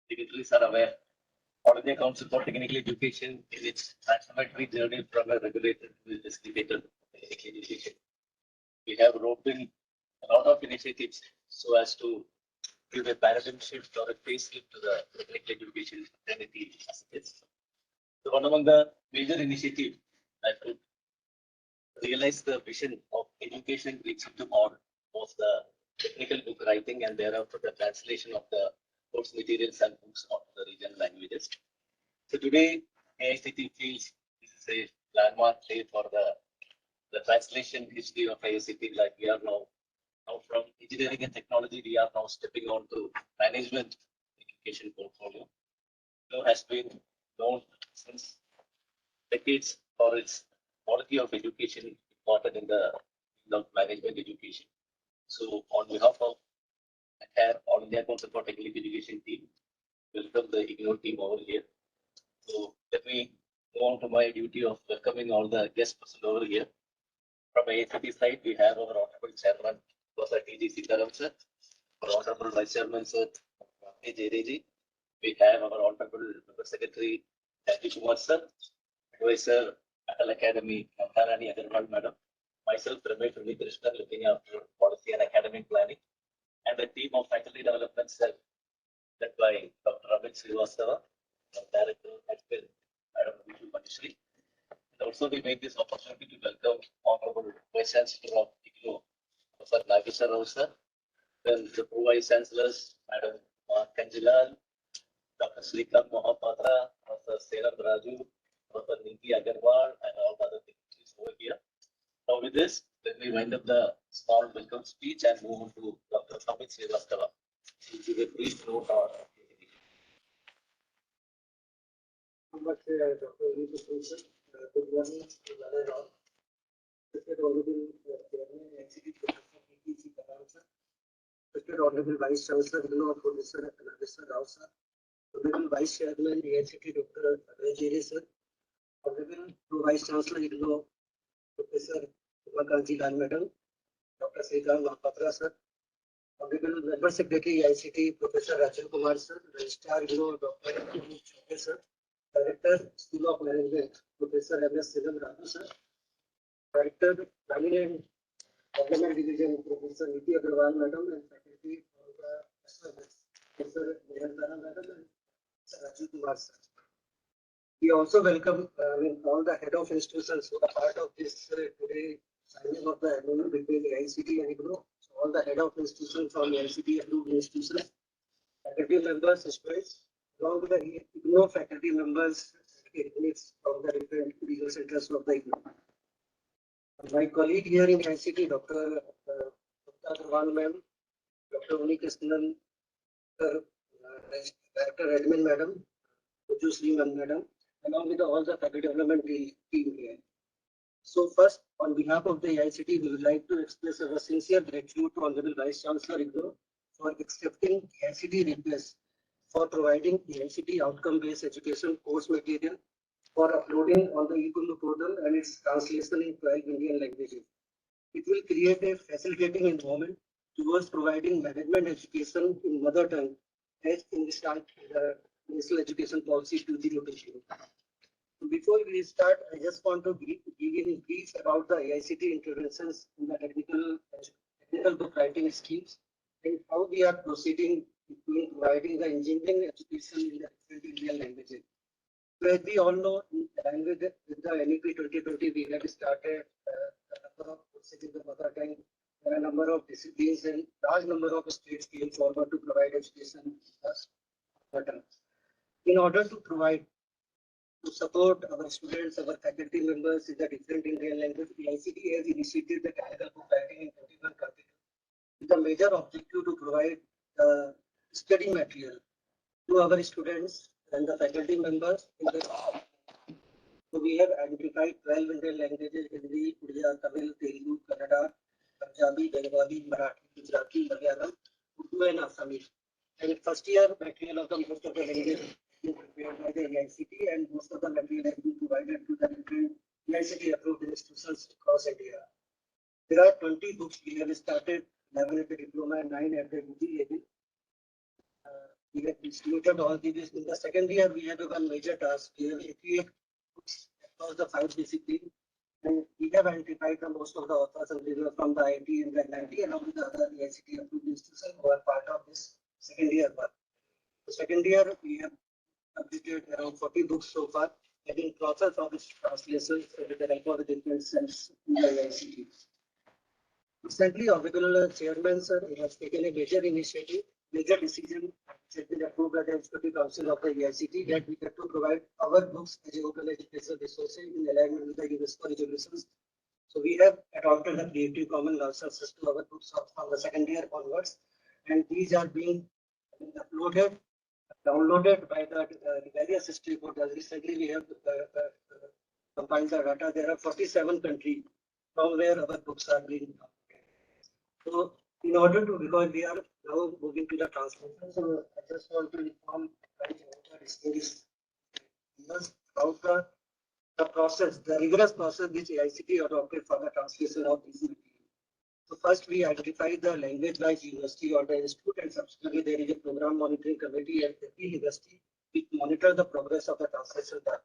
dignitaries are aware, All India Council for Technical Education is its transformatory journey from a regulator to a facilitator of technical education. We have roped in a lot of initiatives so as to give a paradigm shift or a facelift to the technical education fraternity as it is. So one among the major initiatives that could realize the vision of education reaching to all, both the technical book writing and thereafter the translation of the course materials and books onto the regional languages. So today, AICTE feels this is a landmark day for the translation history of AICTE. Like we are now from engineering and technology, we are now stepping on to management education portfolio. Has been known since decades for its quality of education important in the field of management education. So on behalf of the entire All India Council for Technical Education team, welcome the IGNOU team over here. So let me go on to my duty of welcoming all the guests present over here. From AICTE side, we have our Honorable Chairman, Professor T.G. Sitaram sir, our Honorable Vice Chairman sir, J.J. We have our Honorable Member Secretary, Rajiv Kumar sir, Advisor, Atal Academy, Namtarani Agarwal madam, myself, Ramesh Krishnan, looking after policy and academic planning, and the team of faculty development cell led by Dr. Amit Srivastava, Director at Madam Vishu Manishri. And also we make this opportunity to welcome Honorable Vice Chancellor of IGNOU, Professor Nagesha Rao sir, then the Pro-Vice Chancellors, Madam Kanjilal, Dr. Srikant Mohapatra, Professor Seram Raju, Professor Niti Agarwal, and all other dignitaries over here. Now with this, let me wind up the small welcome speech and move on to Dr. Amit Srivastava. To give a brief note on Dr. Sir. Good morning to one and all. Respected Honorable Chairman, ICT Professor T.G. Sitaram sir. Respected Honorable Vice Chancellor, Professor Nagesha Rao sir. Honorable Vice Chairman, AICTE Dr. J.J. sir. Honorable Vice Chancellor, IGNOU, Professor Kanjilal madam, Dr. Srikant Mohapatra sir. Honorable Member Secretary, ICT Professor Rajiv Kumar sir. Registrar, IGNOU, Dr. Choke sir. Director, School of Management, Professor M.S. Seram Raju sir. Director, Planning and Development Division, Professor Niti Agarwal madam, and Faculty for the Professor Nirantara madam and Rajiv Kumar sir. We also welcome all the head of institutions who are part of this today signing of the MoU between the ICT and IGNOU. So all the head of institutions from the ICT approved institutions, faculty members, students, along with the IGNOU faculty members from the different regional centers of the IGNOU. My colleague here in ICT, Dr. Agarwal ma'am, Dr. Uni Krishnan, Director Admin madam, Uju Sriman madam, along with all the faculty development team here. So first, on behalf of the ICT, we would like to express our sincere gratitude to Honorable Vice Chancellor IGNOU for accepting the ICT request for providing the ICT outcome-based education course material for uploading on the IGNOU portal and its translation in 12 Indian languages. It will create a facilitating environment towards providing management education in mother tongue as in the National Education Policy 2020. Before we start, I just want to give you a brief about the AICT interventions in the technical book writing schemes and how we are proceeding in providing the engineering education in the different Indian languages. So as we all know, in line with the NEP 2020, we have started a number of courses in the mother tongue. There are a number of disciplines and large number of states came forward to provide education in the mother tongue. In order to support our students, our faculty members in the different Indian languages, the ICT has initiated the technical book writing in 21 countries with the major objective to provide study material to our students and the faculty members. So we have identified 12 Indian languages: Hindi, Urdu, Tamil, Telugu, Kannada, Punjabi, Bengali, Marathi, Gujarati, Malayalam, Urdu, and Assamese. And first year material of the most of the languages prepared by the AICT, and most of the material has been provided to the different AICT approved institutions across India. There are 20 books we have started, 11 at the diploma and 9 at the UG level. we have distributed all these. In the second year, we have one major task. We have 88 books across the 5 disciplines. And we have identified the most of the authors and reviewers from the IT and the NIT along with the other AICTE approved institutions who are part of this second year work. The second year, we have completed around 40 books so far, and in process of its translation with the help of the different cells in the AICTE. Recently, our regular chairman, sir, has taken a major initiative, major decision, which has been approved by the Executive Council of the AICTE, that we have to provide our books as a open educational resource in alignment with the UNESCO regulations. So we have adopted the Creative Commons licenses to our books from the second year onwards, and these are being uploaded, downloaded by the various stakeholders. Recently, we have compiled the data. There are 47 countries from where our books are being. So, in order to, because we are now moving to the translation, so I just want to inform about the process, the rigorous process which AICTE adopted for the translation of these materials. So first we identify the language-wise university or the institute, and subsequently there is a program monitoring committee at every university which monitor the progress of the translation work.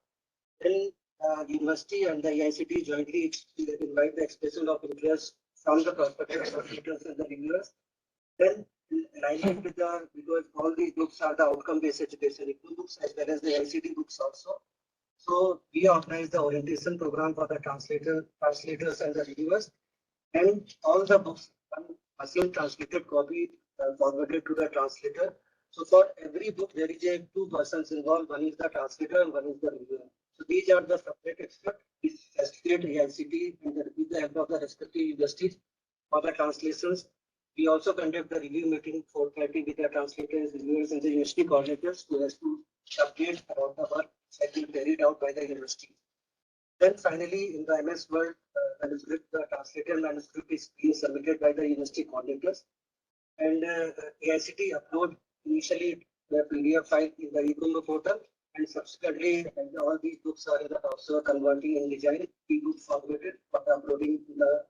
Then university and the AICTE jointly invite the expression of interest from the prospective translators and the reviewers. Then alignment with the, because all these books are the outcome-based education, IGNOU books as well as the AICTE books also. So we organize the orientation program for the translators and the reviewers, and all the books, a same translated copy forwarded to the translator. So for every book, there is a 2 persons involved. One is the translator and one is the reviewer. So these are the separate experts which facilitate AICTE and with the help of the respective universities for the translations. We also conduct the review meeting fortnightly with the translators, reviewers, and the university coordinators who has to update about the work that has been carried out by the university. Then finally, in the MS Word manuscript, the translated manuscript is being submitted by the university coordinators, and AICTE upload initially the PDF file in the IGNOU portal, and subsequently all these books are in the also converting in design ebook formatted for the uploading in the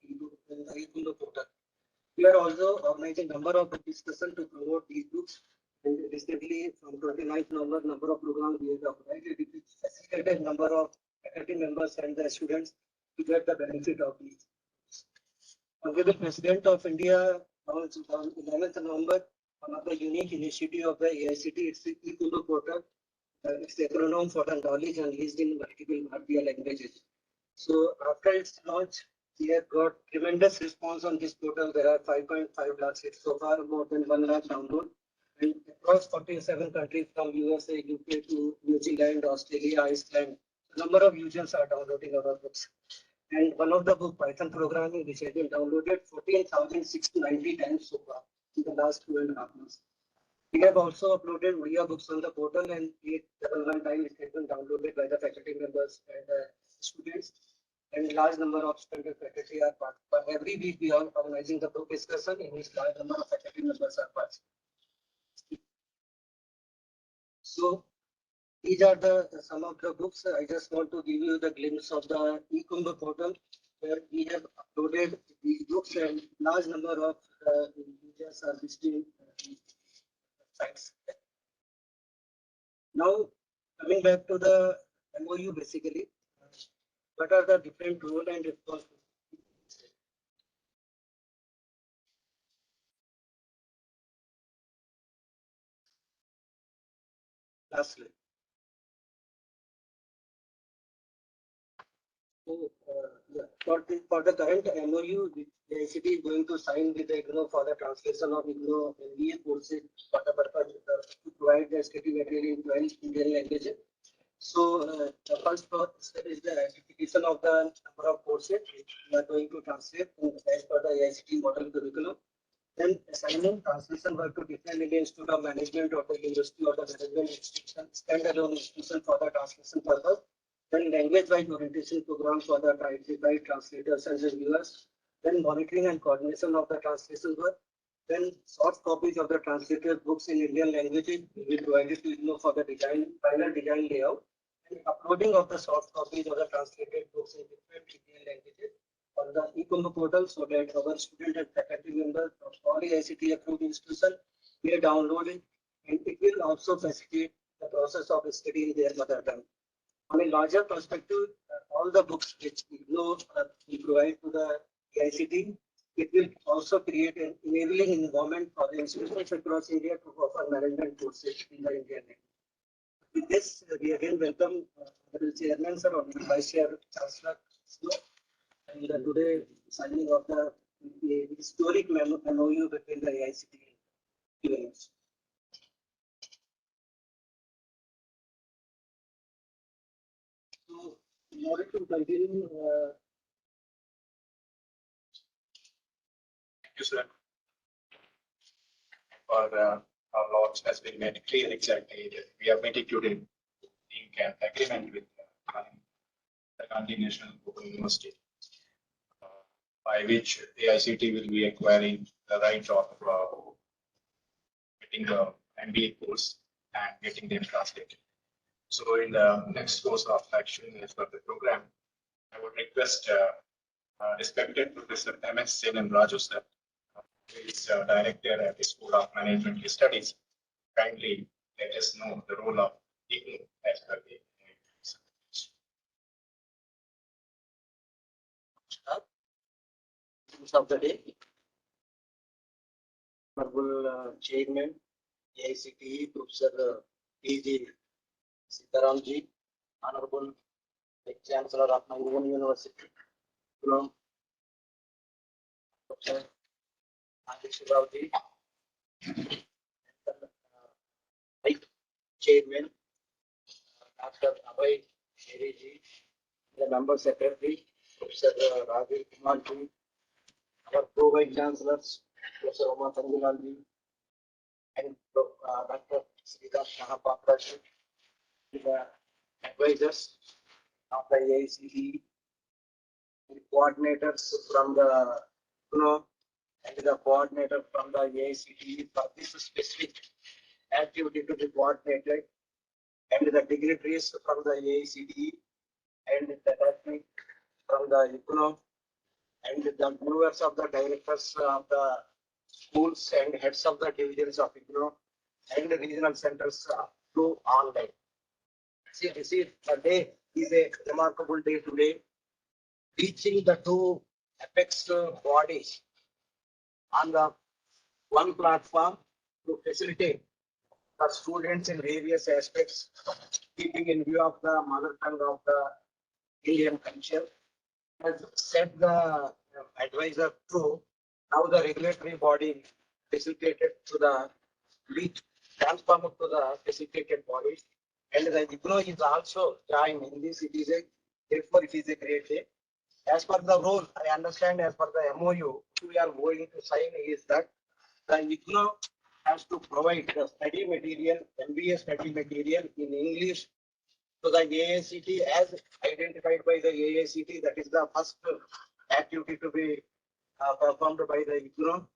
IGNOU portal. We are also organizing a number of discussions to promote these books. And recently, from 29th November, number of programs we have organized, which facilitated number of faculty members and the students to get the benefit of these. Under the President of India, on 11th November, one of the unique initiative of the AICTE, it's the IGNOU portal. It's the acronym for the knowledge unleashed in multiple Bharatiya languages. So after its launch, we have got tremendous response on this portal. There are 5.5 lakhs hits so far, more than 1 lakh download, and across 47 countries from USA, UK to New Zealand, Australia, Iceland. A number of users are downloading our books. And one of the book, Python programming, which has been downloaded 14,690 times so far in the last 2.5 months. We have also uploaded Odia books on the portal, and 811 times it has been downloaded by the faculty members and students. And large number of student faculty are part. But every week we are organizing the book discussion in which large number of faculty members are part. So these are the some of the books. I just want to give you the glimpse of the IGNOU portal where we have uploaded these books, and large number of users are visiting sites. Now coming back to the MoU, basically, what are the different roles and responsibilities? Lastly. So, for the current MoU, the AICTE is going to sign with the IGNOU for the translation of IGNOU MBA courses for the purpose to provide the study material in 12 Indian languages. So, the first step is the ratification of the number of courses which we are going to translate as per the AICTE model curriculum. Then assigning translation work to different Indian Institute of Management or the university or the management institution, standalone institution for the translation purpose. Then language-wise orientation program for the identified translators and reviewers. Then monitoring and coordination of the translation work. Then soft copies of the translated books in Indian languages will be provided to IGNOU for the final design layout. And uploading of the soft copies of the translated books in different Indian languages on the IGNOU portal, so that our student and faculty members of all AICTE approved institutions may download it and it will also facilitate the process of studying their mother tongue. On a larger perspective, all the books which IGNOU we provide to the AICT, it will also create an enabling environment for the institutions across India to offer management courses in the Indian language. With this, we again welcome the Chairman, Sir, or Vice Chair, Chancellor, and today signing of the historic MoU between the AICT and UNS. So, in order to continue, Thank you, sir. For our laws has been made clear exactly that we are meticulously in an agreement with the Gandhi National Open University, by which AICT will be acquiring the right of getting the MBA course and getting them translated. So in the next course of action as per the program, I would request respected Professor M.S. Sen and Raju sir, who is director at the School of Management Studies, kindly let us know the role of IGNOU as per the of the day. Honorable Chairman, AICTE, Professor P.G. Sitaramji, Honorable Chancellor of my own university, Professor Shivaji, Vice Chairman, Dr. Abhay Sheriji, the Member Secretary, Professor Rajesh Kumarji, our Pro-Vice Chancellors, Professor Omar Tangulalji, and Dr. Sridhar Shahapapraji, the advisors of the AICTE, the coordinators from the IGNOU, and the coordinator from the AICTE for this specific activity to be coordinated, and the dignitaries from the AICTE, and the attachment from the IGNOU, and the viewers of the directors of the schools and heads of the divisions of IGNOU and the regional centers to online. See, this is the day is a remarkable day today, reaching the two apex bodies on the one platform to facilitate the students in various aspects, keeping in view of the mother tongue of the Indian culture, has set the advisor to now the regulatory body facilitated to the reach transformed to the facilitated body, and the IGNOU is also joined in this. It is a therefore it is a great day. As per the role, I understand as per the MoU we are going to sign is that the IGNOU has to provide the study material, MBA study material in English to the AICT as identified by the AICT. That is the first activity to be performed by the IGNOU.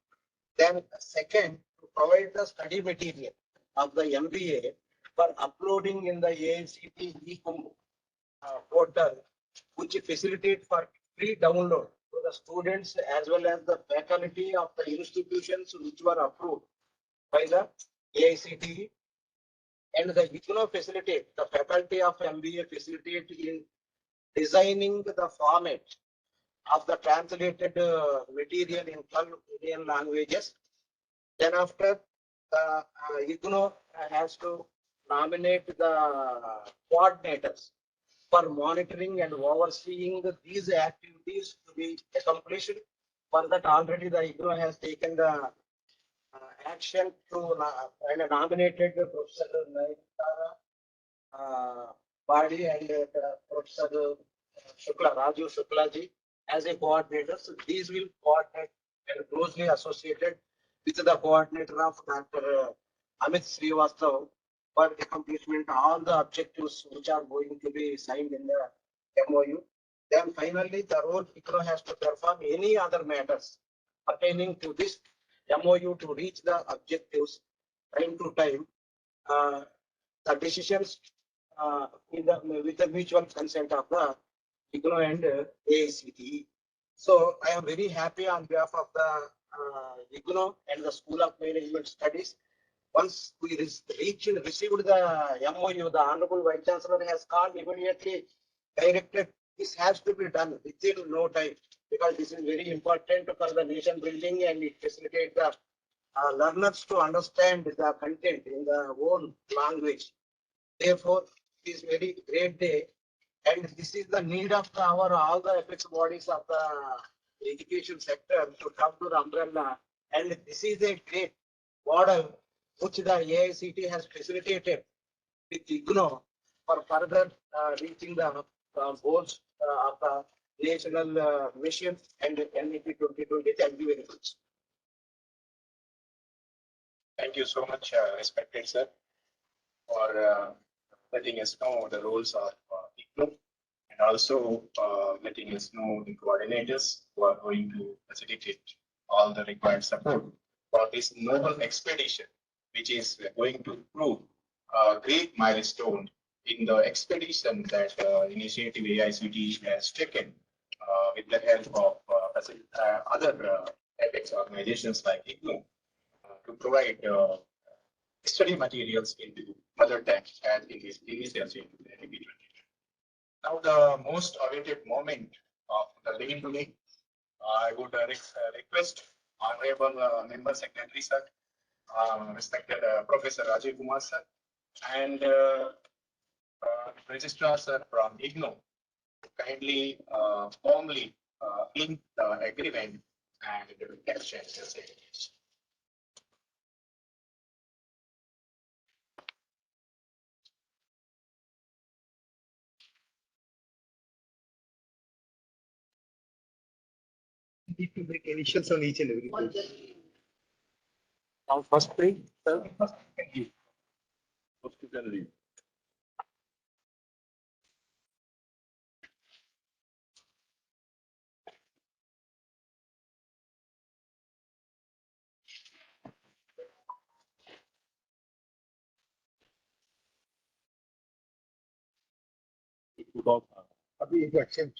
Then second, to provide the study material of the MBA for uploading in the AICT portal, which facilitate for free download to the students as well as the faculty of the institutions which were approved by the AICT. And the IGNOU facilitate, the faculty of MBA facilitate in designing the format of the translated material in 12 Indian languages. Then after, IGNOU has to nominate the coordinators for monitoring and overseeing these activities to be accomplished. For that, already the IGNOU has taken the action to and nominated Professor Badi and Professor Raju Shuklaji as a coordinator. So these will coordinate and closely associated with the coordinator of Dr. Amit Srivastav for accomplishment all the objectives which are going to be signed in the MoU. Then finally, the role IGNOU has to perform any other matters pertaining to this MoU to reach the objectives time to time. The decisions with the mutual consent of the IGNOU and AICTE. So I am very happy on behalf of the IGNOU and the School of Management Studies Once we received the MoU, the Honorable Vice Chancellor has called immediately directed. This has to be done within no time because this is very important for the nation building and it facilitates the learners to understand the content in their own language. Therefore, it is very great day, and this is the need of our all the apex bodies of the education sector to come to the umbrella. And this is a great model which the AICT has facilitated with IGNOU for further reaching the goals of the national mission and NEP 2020. Thank you very much. Thank you so much, respected sir, for letting us know the roles of IGNOU and also letting us know the coordinators who are going to facilitate all the required support for this noble expedition, which is going to prove a great milestone in the expedition that initiative AICT has taken with the help of other apex organizations like IGNOU to provide study materials into mother tongue and in this initiative. Now, the most awaited moment of the living today, I would request Honorable Member Secretary Sir, respected Professor Rajiv Kumar Sir, and Registrar Sir from IGNOU to kindly formally link the agreement and exchange the same. Need to make initials on each and every page. Now, first page, sir. Thank you. First you can read. अभी एक accept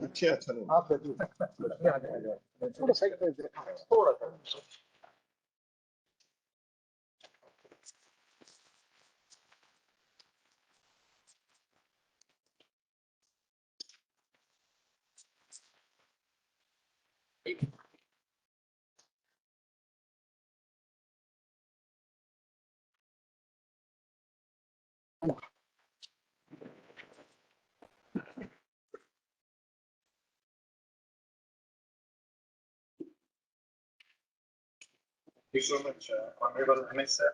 अच्छे अच्छा नहीं आप थोड़ा side पे थोड़ा सा Thank you so much, Honorable MS Sir,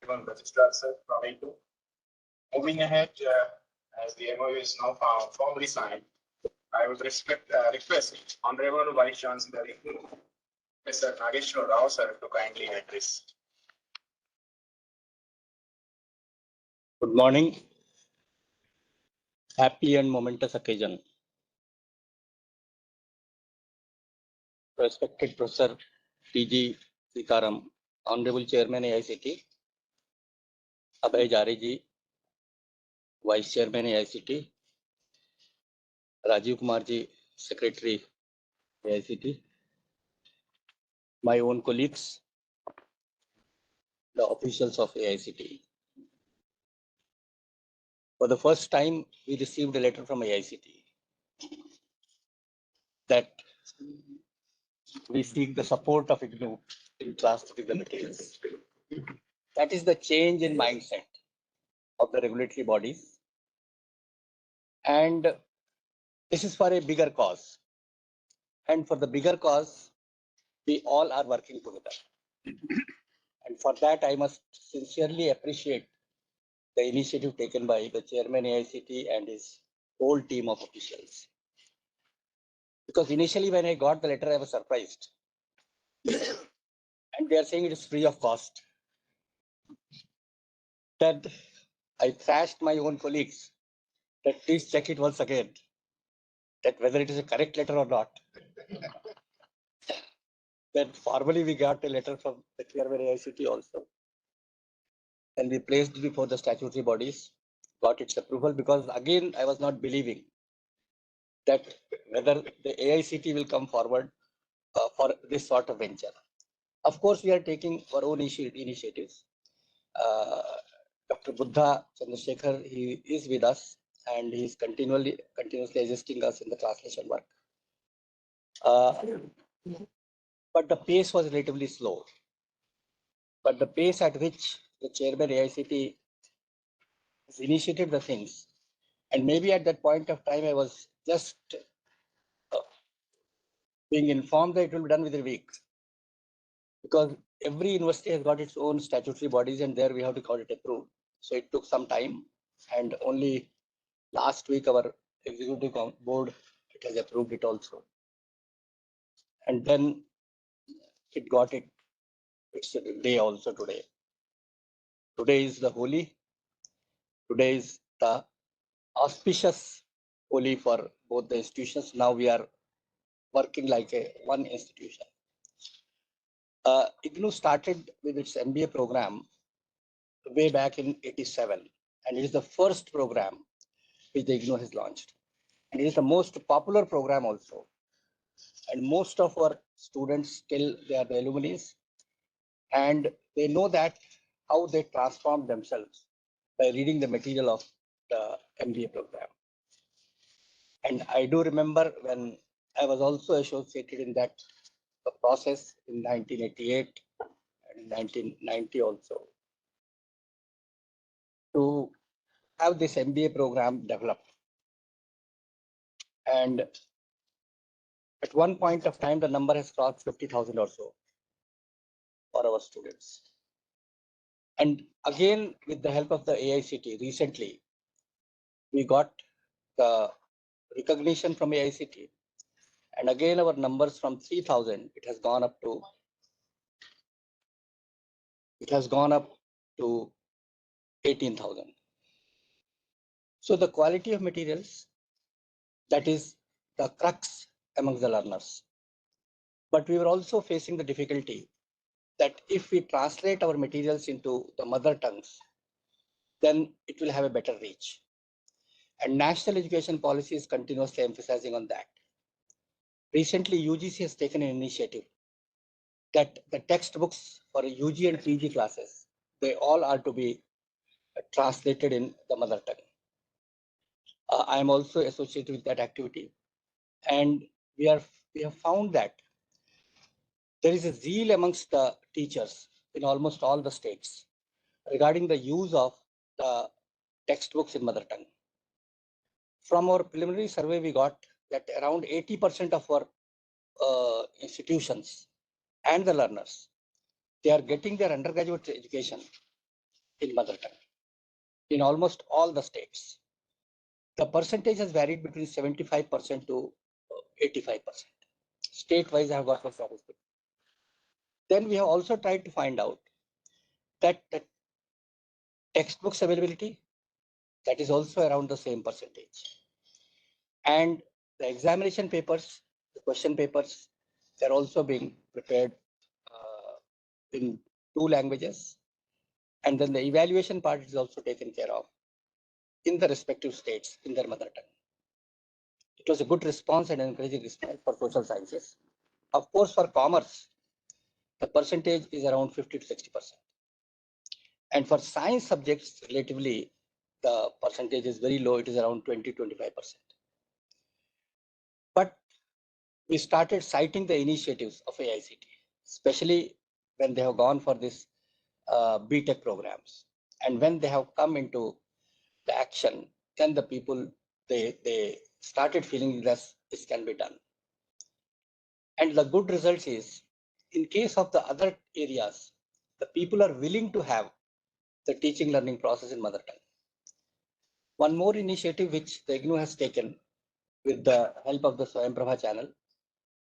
Honorable Registrar Sir from IGNOU. Moving ahead, as the MoU is now formally signed, I would request Honorable Vice Chancellor IGNOU, Mr. Nageshwar Rao Sir, to kindly address. Good morning. Happy and momentous occasion. Respected Professor T.G. Sikaram, Honorable Chairman AICT, Abhay Jare ji, Vice Chairman AICT, Rajiv Kumar ji, Secretary AICT, my own colleagues, the officials of AICT. For the first time, we received a letter from AICT that we seek the support of IGNOU in translating the materials. That is the change in mindset of the regulatory bodies. And this is for a bigger cause. And for the bigger cause, we all are working together. And for that, I must sincerely appreciate the initiative taken by the chairman AICT and his whole team of officials. Because initially when I got the letter, I was surprised. And they are saying it is free of cost. That I thrashed my own colleagues that please check it once again, that whether it is a correct letter or not. Then formally we got a letter from the chairman AICT also. And we placed it before the statutory bodies, got its approval, because again, I was not believing that whether the AICT will come forward for this sort of venture. Of course, we are taking our own initiatives. Dr. Buddha Chandrasekhar, he is with us and he is continuously assisting us in the translation work. But the pace was relatively slow. But the pace at which the chairman AICT has initiated the things, and maybe at that point of time, I was just being informed that it will be done within a week. Because every university has got its own statutory bodies and there we have to got it approved. So it took some time, and only last week our executive board it has approved it also. And then it got its day also today. Today is the holy. Today is the auspicious holy for both the institutions. Now we are working like one institution. IGNOU started with its MBA program way back in '87, and it is the first program which the IGNOU has launched. And it is the most popular program also. And most of our students still, they are the alumni, and they know that how they transform themselves by reading the material of the MBA program. And I do remember when I was also associated in that process in 1988 and 1990 also, to have this MBA program developed. And at one point of time, the number has crossed 50,000 or so for our students. And again, with the help of the AICT, recently, we got the recognition from AICT. And again, our numbers from 3,000, it has gone up to 18,000. So the quality of materials, that is the crux amongst the learners. But we were also facing the difficulty that if we translate our materials into the mother tongues, then it will have a better reach. And national education policy is continuously emphasizing on that. Recently, UGC has taken an initiative that the textbooks for UG and PG classes, they all are to be translated in the mother tongue. I am also associated with that activity. And we have found that there is a zeal amongst the teachers in almost all the states regarding the use of the textbooks in mother tongue. From our preliminary survey, we got that around 80% of our institutions and the learners, they are getting their undergraduate education in mother tongue in almost all the states. The percentage has varied between 75% to 85%. State-wise, I have got the statistics. Then we have also tried to find out that the textbooks availability, that is also around the same percentage. And the examination papers, the question papers, they're also being prepared in 2 languages. And then the evaluation part is also taken care of in the respective states in their mother tongue. It was a good response and encouraging response for social sciences. Of course, for commerce, the percentage is around 50 to 60%. And for science subjects, relatively, the percentage is very low. It is around 20, 25%. But we started citing the initiatives of AICT, especially when they have gone for this BTech programs. And when they have come into the action, then the people, they started feeling this can be done. And the good results is, in case of the other areas, the people are willing to have the teaching learning process in mother tongue. One more initiative which the IGNOU has taken with the help of the Swayamprabha channel,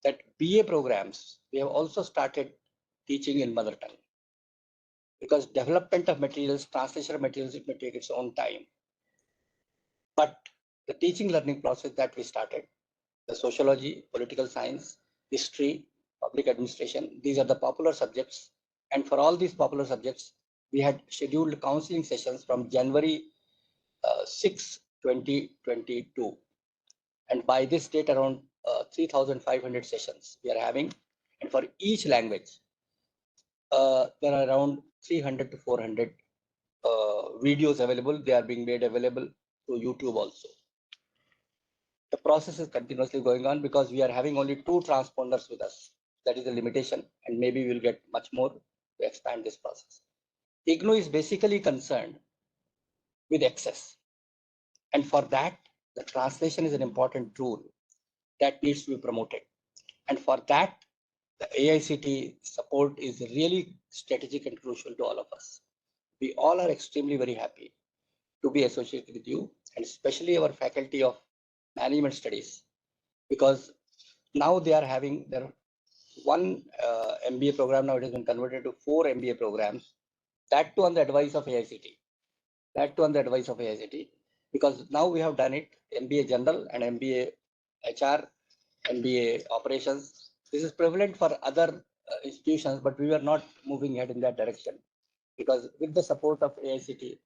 that BA programs, we have also started teaching in mother tongue. Because development of materials, translation of materials, it may take its own time. But the teaching learning process that we started, the sociology, political science, history, public administration, these are the popular subjects. And for all these popular subjects, we had scheduled counseling sessions from January 6, 2022. And by this date, around 3,500 sessions we are having. And for each language, there are around 300 to 400 videos available. They are being made available through YouTube also. The process is continuously going on because we are having only 2 transponders with us. That is the limitation, and maybe we'll get much more to expand this process. IGNOU is basically concerned with access. And for that, the translation is an important tool that needs to be promoted. And for that, the AICTE support is really strategic and crucial to all of us. We all are extremely very happy to be associated with you, and especially our faculty of management studies, because now they are having their one MBA program. Now it has been converted to 4 MBA programs, that too on the advice of AICTE. Because now we have done it, MBA General and MBA HR, MBA Operations. This is prevalent for other institutions, but we were not moving ahead in that direction. Because with the support of AICTE,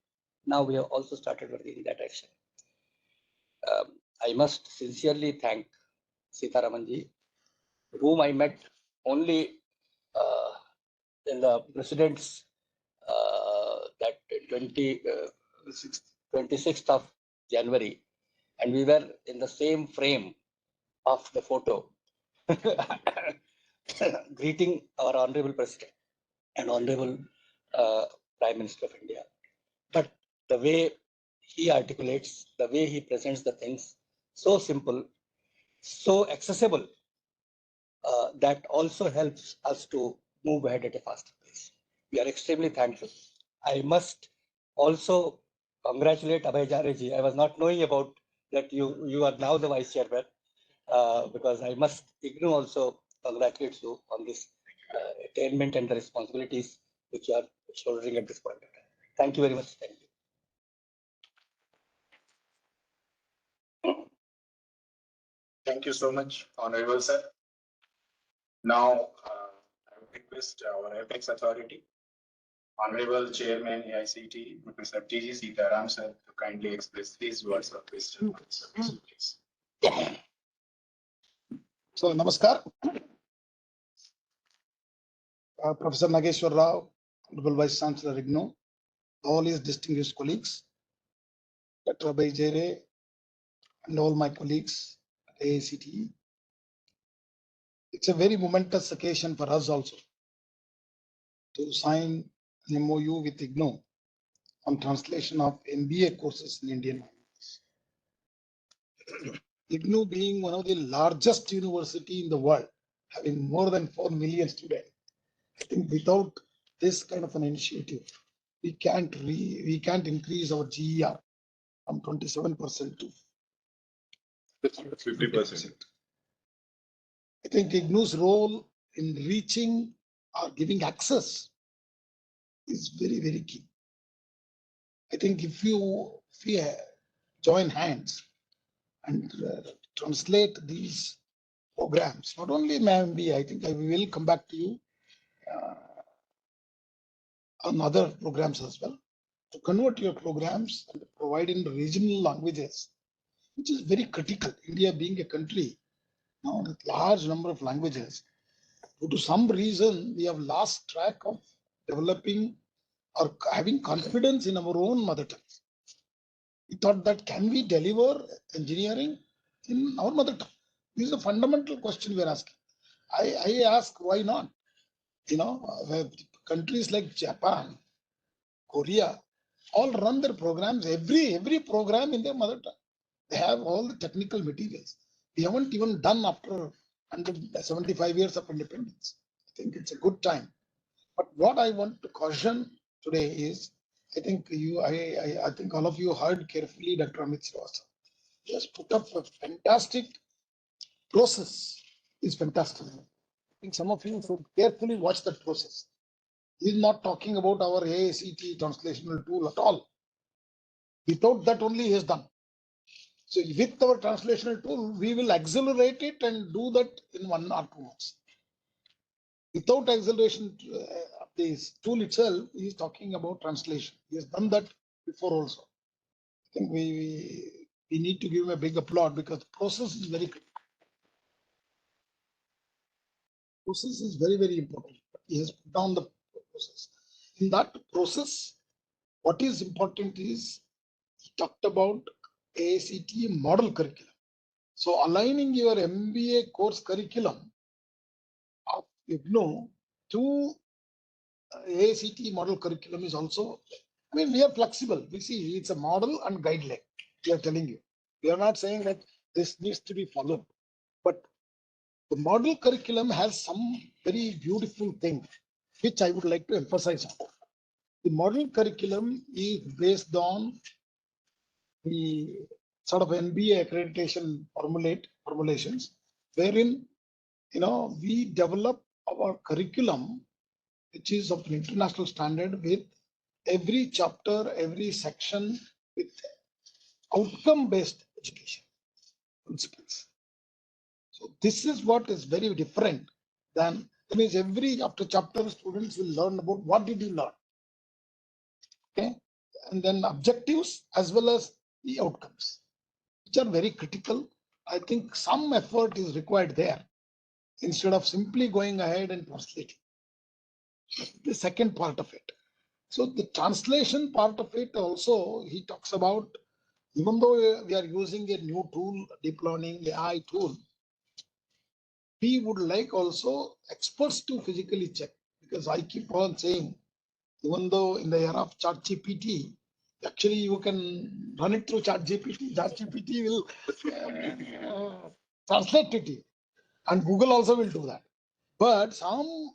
now we have also started working in that direction. I must sincerely thank Sitaramanji, whom I met only in the president's that 26th of January, and we were in the same frame of the photo greeting our Honorable President and Honorable Prime Minister of India. But the way he articulates, the way he presents the things, so simple, so accessible, that also helps us to move ahead at a faster pace. We are extremely thankful. I must also congratulate Abhay Jareji. I was not knowing about that you are now the vice chairman, because I must IGNOU also congratulate you on this attainment and the responsibilities which you are shouldering at this point of time. Thank you very much. Thank you. Thank you so much, Honorable Sir. Now, I would request our Apex Authority, Honorable Chairman AICTE, Professor T.G. Sitaram Sir, to kindly express these words of wisdom. Please. So, Namaskar. Professor Nageshwar Rao, Honorable Vice Chancellor IGNOU, all his distinguished colleagues, Dr. Abhay Jere, and all my colleagues at AICTE. It's a very momentous occasion for us also to sign an MoU with IGNOU on translation of MBA courses in Indian language. IGNOU being one of the largest university in the world, having more than 4 million students, I think without this kind of an initiative, we can't increase our GER from 27% to 50%. I think IGNOU's role in reaching or giving access is very, very key. I think if we join hands and translate these programs, not only in MBA, I think I will come back to you on other programs as well, to convert your programs and provide in regional languages, which is very critical. India being a country now with large number of languages, due to some reason we have lost track of developing or having confidence in our own mother tongue. We thought that can we deliver engineering in our mother tongue? This is a fundamental question we are asking. I ask why not? Countries like Japan, Korea, all run their programs, every program in their mother tongue. They have all the technical materials. We haven't even done after 175 years of independence. I think it's a good time. But what I want to caution today is I think I think all of you heard carefully Dr. Amit Srivastava. He has put up a fantastic process. It's fantastic. I think some of you should carefully watch that process. He's not talking about our AICTE translational tool at all. Without that only he has done. So with our translational tool, we will accelerate it and do that in 1 or 2 months. Without acceleration of this tool itself, he is talking about translation. He has done that before also. I think we need to give him a big applaud because the process is very critical. Process is very, very important. He has put down the process. In that process, what is important is he talked about AICTE model curriculum. So aligning your MBA course curriculum of IGNOU to AICTE model curriculum is also, I mean, we are flexible. We see it's a model and guideline. We are telling you. We are not saying that this needs to be followed. But the model curriculum has some very beautiful thing, which I would like to emphasize on. The model curriculum is based on the sort of NBA accreditation formulations, wherein we develop our curriculum, which is of an international standard, with every chapter, every section with outcome-based education principles. So this is what is very different than, that means every after chapter students will learn about what did you learn. Okay, and then objectives as well as the outcomes, which are very critical. I think some effort is required there instead of simply going ahead and translating. The second part of it. So the translation part of it also, he talks about, even though we are using a new tool, deep learning AI tool, we would like also experts to physically check, because I keep on saying, even though in the era of ChatGPT, actually you can run it through ChatGPT. ChatGPT will translate it, and Google also will do that. But some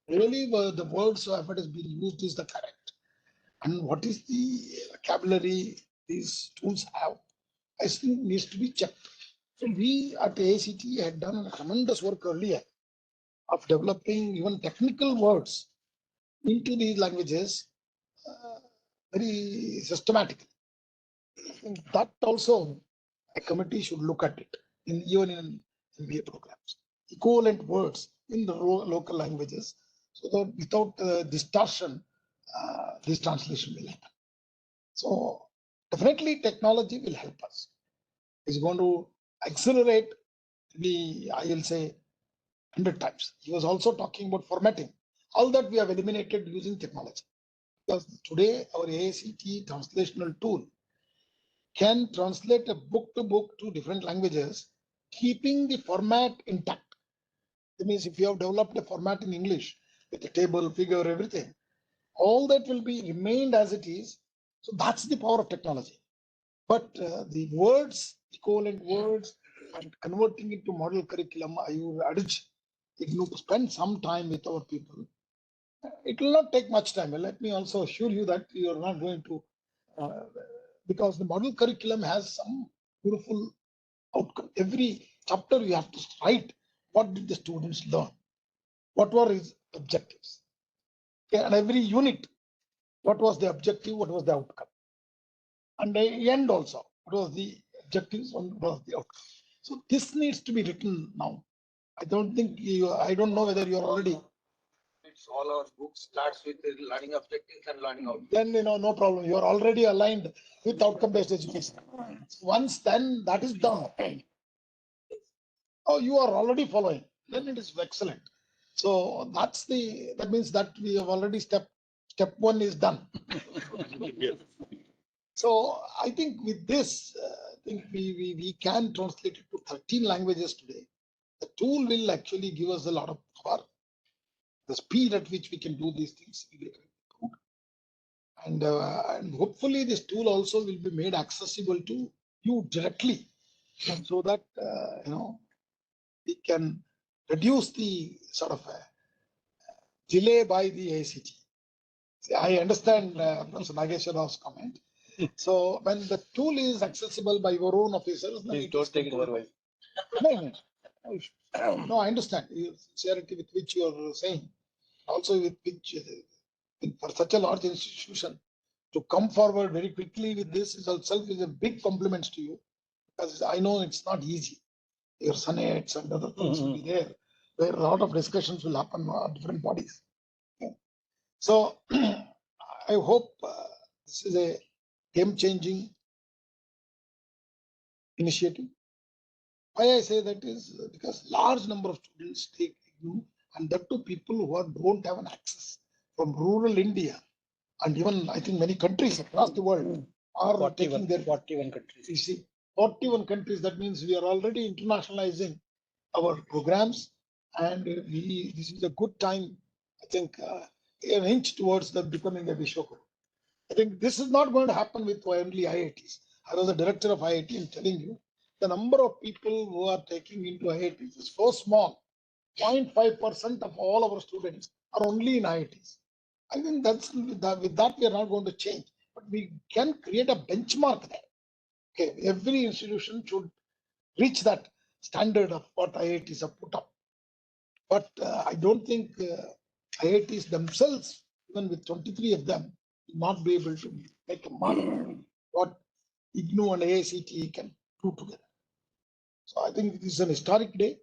really the words effort has been used is the correct, and what is the vocabulary these tools have, I think needs to be checked. So we at AICTE had done tremendous work earlier of developing even technical words into these languages very systematically. I think that also a committee should look at it even in MBA programs. Equivalent words in the local languages, so that without distortion, this translation will happen. So definitely technology will help us. It's going to accelerate I will say 100 times. He was also talking about formatting. All that we have eliminated using technology. Because today our AICTE translational tool can translate a book to different languages, keeping the format intact. That means if you have developed a format in English with a table, figure, everything, all that will be remained as it is. So that's the power of technology. But the words, equivalent words, and converting it to model curriculum, I would urge IGNOU to spend some time with our people. It will not take much time. Let me also assure you that you are not going to, because the model curriculum has some beautiful outcome. Every chapter you have to write what did the students learn, what were his objectives. Okay, and every unit, what was the objective, what was the outcome, and the end also, what was the objectives and what was the outcome. So this needs to be written now. I don't think I don't know whether you're already. It's all our books starts with the learning objectives and learning outcomes. Then no problem. You are already aligned with outcome-based education. Once then that is done, oh, you are already following. Then it is excellent. So that means that we have already step one is done. So I think with this, I think we can translate it to 13 languages today. The tool will actually give us a lot of power. The speed at which we can do these things will be improved. And hopefully this tool also will be made accessible to you directly, so that we can reduce the sort of delay by the AICTE. I understand Professor Nageshwara's comment. So when the tool is accessible by your own officers, then Please it don't is take it controlled. otherwise. No, no, no, I understand your sincerity with which you are saying. Also with which, for such a large institution, to come forward very quickly with this is itself is a big compliment to you, because I know it's not easy. Your sonates and other things will be there, where a lot of discussions will happen on different bodies. So I hope this is a game-changing initiative. Why I say that is because large number of students take IGNOU, and that too people who don't have an access from rural India, and even I think many countries across the world are taking their 41 countries. You see, 41 countries. That means we are already internationalizing our programs, and this is a good time. I think an inch towards the becoming a Vishwaguru. I think this is not going to happen with only IITs. I was the director of IIT and telling you the number of people who are taking into IITs is so small. 0.5% of all our students are only in IITs. I think with that we are not going to change, but we can create a benchmark there. Okay, every institution should reach that standard of what IITs have put up. But I don't think IITs themselves, even with 23 of them, will not be able to make a mark what IGNOU and AICTE can do together. So I think this is an historic day.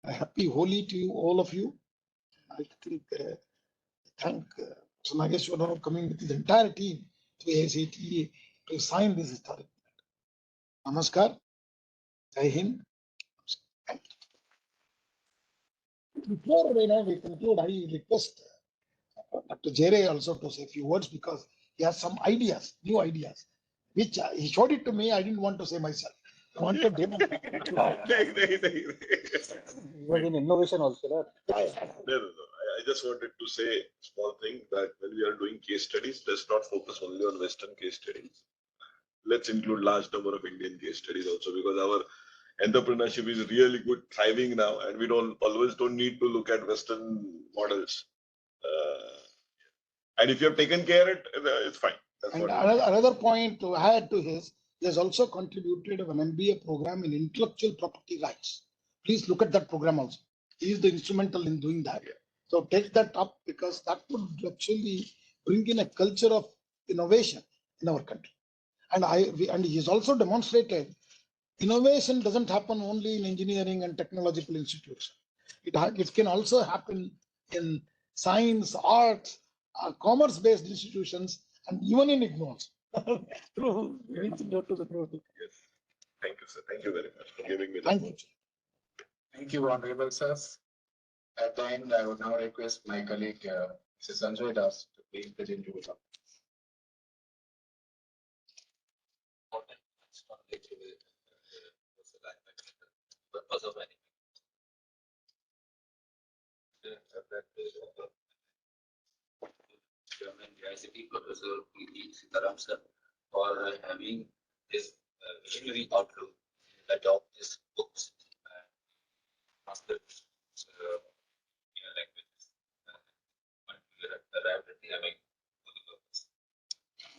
A happy Holi to you, all of you. I think thank Mr. Nageshwara for coming with his entire team to AICTE to sign this historic. Namaskar. Jai Hind. Thank you. Before we conclude, I request Dr. Jere also to say a few words because he has some ideas, new ideas, which he showed it to me. I didn't want to say myself. I wanted him. He was in innovation also. No. I just wanted to say a small thing that when we are doing case studies, let's not focus only on Western case studies. Let's include large number of Indian case studies also, because our entrepreneurship is really good, thriving now, and we don't need to look at Western models. And if you have taken care of it, it's fine. That's And what another point to add to his, he has also contributed of an MBA program in intellectual property rights. Please look at that program also. He is the instrumental in doing that. So take that up because that would actually bring in a culture of innovation in our country. And he has also demonstrated innovation doesn't happen only in engineering and technological institutions. It can also happen in science, arts, commerce-based institutions, and even in IGNOU. True. To the truth. Yes. Thank you, sir. Thank you very much for giving me the Thank you. Thank you, Honorable Sirs. At the end, I would now request my colleague, Mrs. Sanjay Das, to please present you with some. Purpose of any. Chairman AICTE Professor P.E. Sitaram sir for having this visionary outlook that of these books and master in languages. We arrived at the having for the purpose.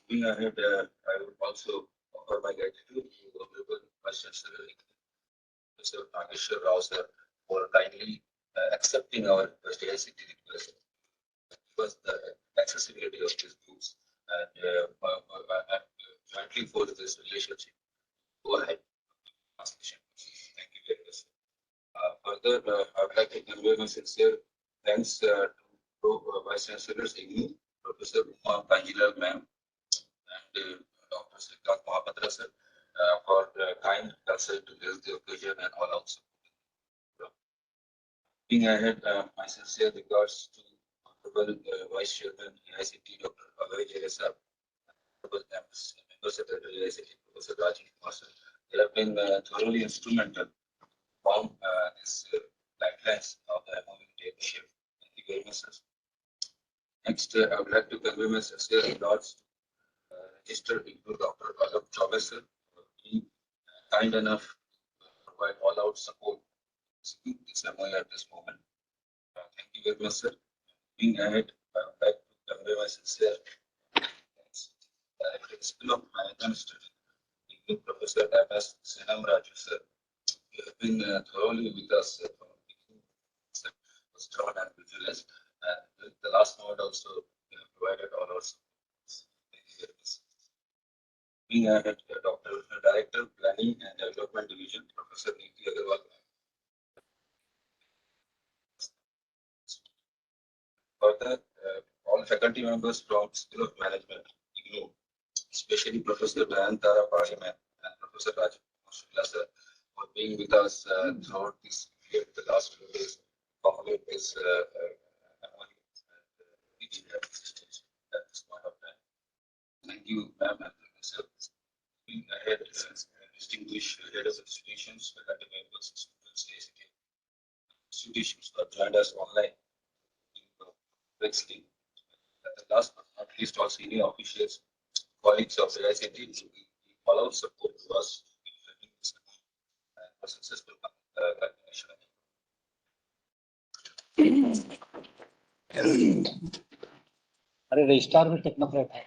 Moving ahead, I would also offer my gratitude to Honorable Vice Chancellor Mr. Nageshwar Rao sir for kindly accepting our AICTE request. Was the accessibility of these books and jointly for this relationship. Go ahead. Thank you very much. Further, I would like to convey my sincere thanks to Vice Chancellors IGNOU, Professor Uma Kanjilal ma'am, and Dr. Srikant Mahapatra sir for the kind consent to raise the occasion and all out support. Moving ahead, my sincere regards to Honorable Vice Chairman AICTE Dr. Abhay Jere sir, Honorable Member Secretary AICTE Professor Rajiv Kumar sir. They have been thoroughly instrumental to form this guidelines of the MoU initiative. Thank you very much, sir. Next, I would like to convey my sincere regards to Registered IGNOU Dr. Alok Chaubey sir, being kind enough to provide all-out support to this MoU at this moment. Thank you very much, sir. Being ahead, I would like to convey my sincere thanks. Director School of Management Studies, including Professor MS Senam Raju sir. You have been thoroughly with us from the beginning, sir, was drawn and vigilance. And with the last note also, you have provided all our support. Thank you very much. Being added, Dr. Director, Planning and Development Division, Professor Niti Agarwal. Further, all faculty members from School of Management, IGNOU, especially Professor Dayantara Pariman and Professor Raj Shukla sir, for being with us throughout this period, the last few days, formulate this MoU and reaching that stage at this point of time. Thank you, ma'am, and sir. Being ahead, distinguished head of institutions, faculty members, students, AICTE institutions who have joined us online. Wrestling. Last but not least, all senior officials, colleagues of the ICT, all out support to us in having this for successful continuation. अरे registrar में technocrat है